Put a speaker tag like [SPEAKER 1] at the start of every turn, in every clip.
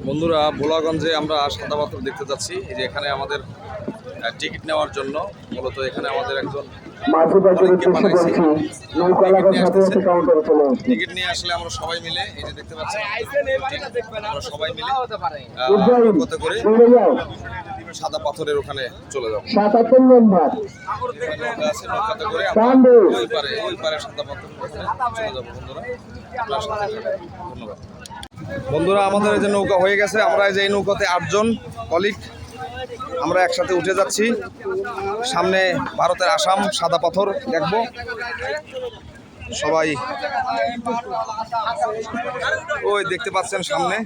[SPEAKER 1] বন্ধুরা, ভোলাগঞ্জে আমরা সাদা পাথর দেখতে যাচ্ছি। এই যে এখানে আমাদের টিকিট নেওয়ার জন্য মূলত এখানে আমাদের একজন টিকিট নিয়ে আসলে আমরা সবাই মিলে এই যে দেখতে পাচ্ছি আমরা সবাই মিলে নৌকাতে করে সাদা পাথরের ওখানে চলে যাবো। নৌকাতে করে ওই পারে সাদা পাথর চলে যাবো। বন্ধুরা ধন্যবাদ। বন্ধুরা, আমাদের এই যে নৌকা হয়ে গেছে, আমরা এই যে এই নৌকাতে 8 জন কলিগ আমরা একসাথে উঠে যাচ্ছি। সামনে ভারতের আসাম সাদা পাথর দেখব সবাই। ওই দেখতে পাচ্ছেন সামনে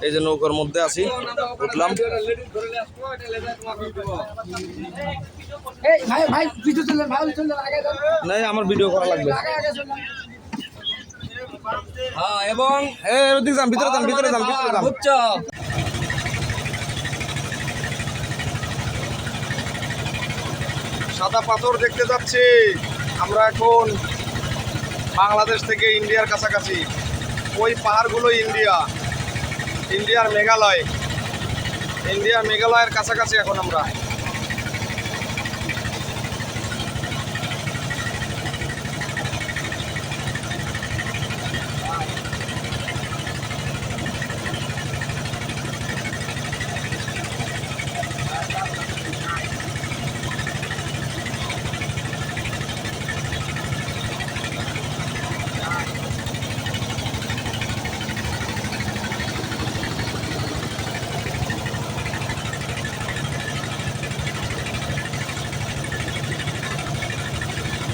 [SPEAKER 1] এই যে নৌকার মধ্যে আছি, উঠলাম। নাই, আমার ভিডিও করা লাগবে। হ্যাঁ, এবং ভিতরে যান। সাদা পাথর দেখতে যাচ্ছি আমরা এখন বাংলাদেশ থেকে ইন্ডিয়ার কাছাকাছি। ওই পাহাড়গুলো ইন্ডিয়ার মেঘালয়ের কাছাকাছি এখন আমরা।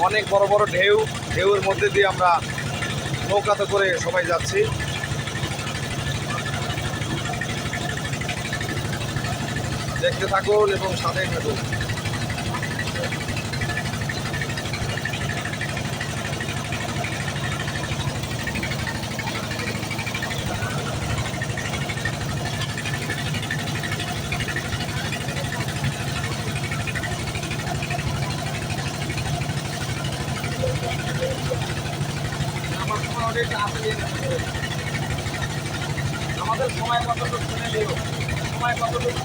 [SPEAKER 1] অনেক বড় বড় ঢেউয়ের মধ্যে দিয়ে আমরা নৌকাতে করে সবাই যাচ্ছি। দেখতে থাকুন এবং সাথেই থাকুন। আমাদের সময় কতটুকু শুনে নিও, সময় কতটুকু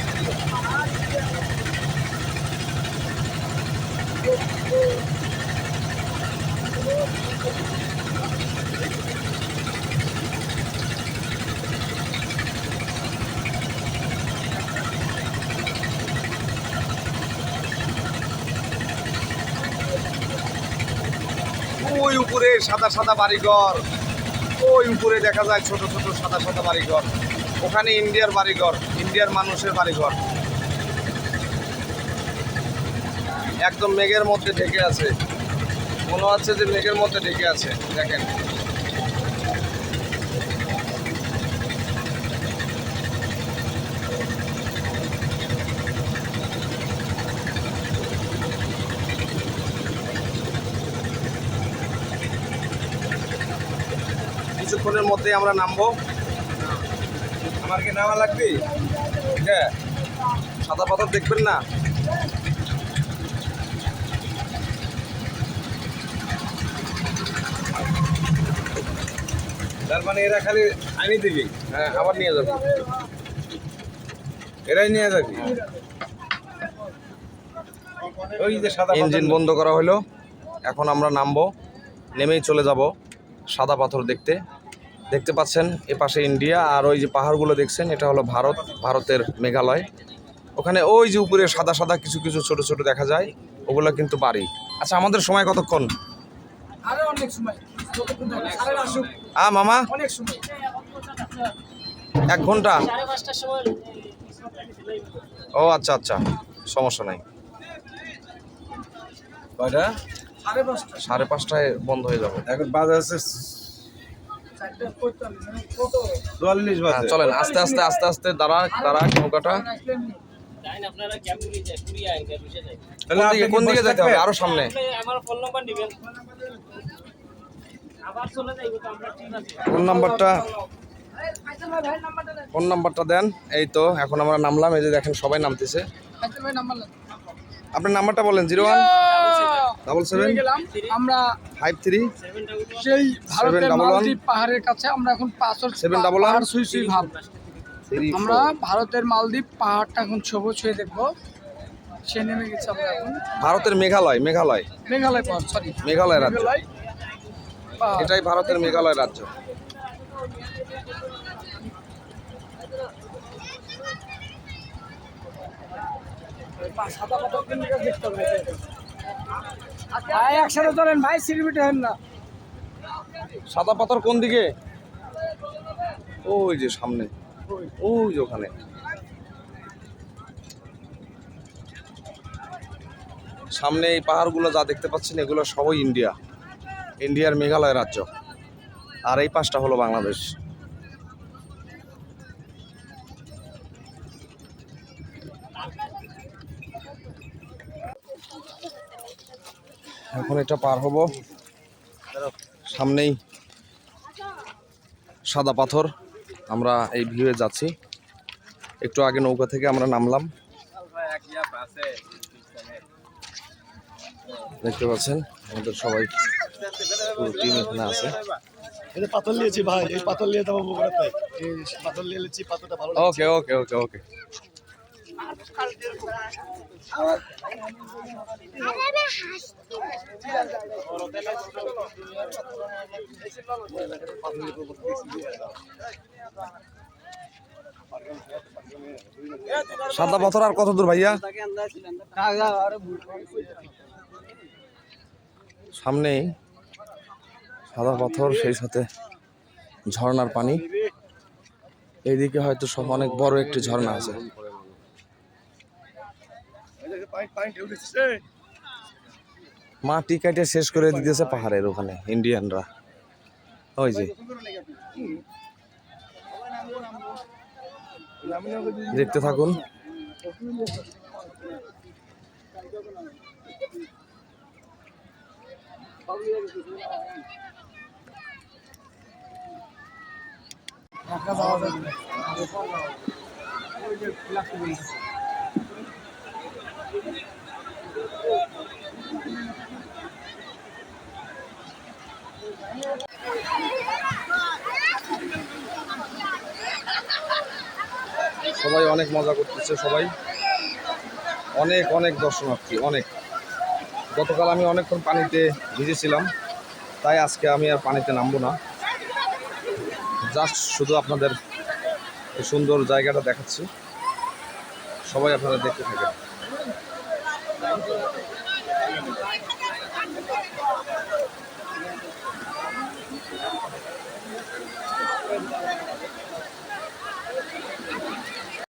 [SPEAKER 1] ওই উপরে সাদা বাড়িঘর, ওই উপরে দেখা যায় ছোট ছোট সাদা বাড়িঘর। ওখানে ইন্ডিয়ার বাড়িঘর, ইন্ডিয়ার মানুষের বাড়িঘর একদম মেঘের মধ্যে ঢেকে আছে। মনে হচ্ছে যে মেঘের মধ্যে ঢেকে আছে। দেখেন কিছুক্ষণের মধ্যে আমরা নামবো। আমার কি নামা লাগবে? হ্যাঁ, সাদা পাথর দেখবেন না? তার মানে এরা খালি আনি দিবি? হ্যাঁ, আবার নিয়ে যাবি, এরাই নিয়ে যাবি। ওই যে সাদা ইঞ্জিন বন্ধ করা হলো, এখন আমরা নামবো। নেমেই চলে যাব সাদা পাথর দেখতে। দেখতে পাচ্ছেন এ পাশে ইন্ডিয়া, আর ওই যে পাহাড়গুলো দেখছেন এটা হলো ভারতের মেঘালয়। ওখানে ওই যে উপরে সাদা কিছু ছোট ছোট দেখা যায়, ওগুলো কিন্তু বাড়ি। আচ্ছা, আমাদের সময় কতক্ষণ? মামা 1 ঘন্টা। ও আচ্ছা, সমস্যা নাই। কয়টা? 5:30টায় বন্ধ হয়ে যাবে। এখন বাজে আছে 44। চলেন আস্তে দাঁড়া নৌকাটা। কোন দিকে যেতে হবে? আরো সামনে। ফোন নাম্বারটা দেন। এই তো এখন আমরা নামলাম। এই যে দেখেন সবাই নামতেছে। আপনার নাম্বারটা বলেন। 01 777
[SPEAKER 2] গেলাম আমরা
[SPEAKER 1] 53
[SPEAKER 2] সেই ভারতের
[SPEAKER 1] 711
[SPEAKER 2] মালদ্বীপ পাহাড়ের কাছে। আমরা এখন
[SPEAKER 1] 711
[SPEAKER 2] পাহাড় ছুঁই ভাব।
[SPEAKER 1] 34
[SPEAKER 2] আমরা ভারতের মালদ্বীপ পাহাড়টা এখন ছুঁয়ে দেখবো। সে নেমে গেছে। আমরা এখন
[SPEAKER 1] ভারতের মেঘালয়
[SPEAKER 2] মেঘালয় পাহাড়, সরি
[SPEAKER 1] মেঘালয় রাজ্য।
[SPEAKER 2] মেঘালয় পাহাড়।
[SPEAKER 1] এটাই ভারতের মেঘালয় রাজ্য।
[SPEAKER 2] ভাই একসাথে চলেন ভাই, সিলিমিটে হেন না।
[SPEAKER 1] সাদা পাথর কোন দিকে? ওই যে সামনে, ওই যে ওখানে। সামনে এই পাহাড়গুলো যা দেখতে পাচ্ছেন এগুলো সবই ইন্ডিয়ার মেঘালয় রাজ্য। আর এই পাশটা হলো বাংলাদেশ। এখন এটা পার হব, সামনেই সাদা পাথর। আমরা এই ভিউয়ে যাচ্ছি। একটু আগে নৌকা থেকে আমরা নামলাম, দেখতে পাচ্ছেন আমাদের সবাই পুরো টিম এখানে আছে।
[SPEAKER 3] এটা পাথর নিয়েছি ভাই, এই পাথর নিয়ে যাবো বগুড়াতে। এই পাথর নিয়ে নিয়েছি, পাথরটা ভালো
[SPEAKER 1] ওকে ওকে ওকে ওকে। সাদা পাথর আর কত দূর ভাইয়া? সামনেই সাদা পাথর, সেই সাথে ঝর্ণার পানি। এইদিকে হয়তো সব অনেক বড় একটি ঝর্ণা আছে। মাটি কাটে শেষ করে দিতেছে পাহাড়ের ওখানে ইন্ডিয়ানরা। ওই যে দেখতে থাকুন। সবাই অনেক মজা করতেছে, সবাই অনেক অনেক দর্শনার্থী অনেক। গতকাল আমি অনেকক্ষণ পানিতে ভিজেছিলাম, তাই আজকে আমি আর পানিতে নামবো না। জাস্ট শুধু আপনাদের এই সুন্দর জায়গাটা দেখাচ্ছি, সবাই আপনারা দেখতে থাকেন।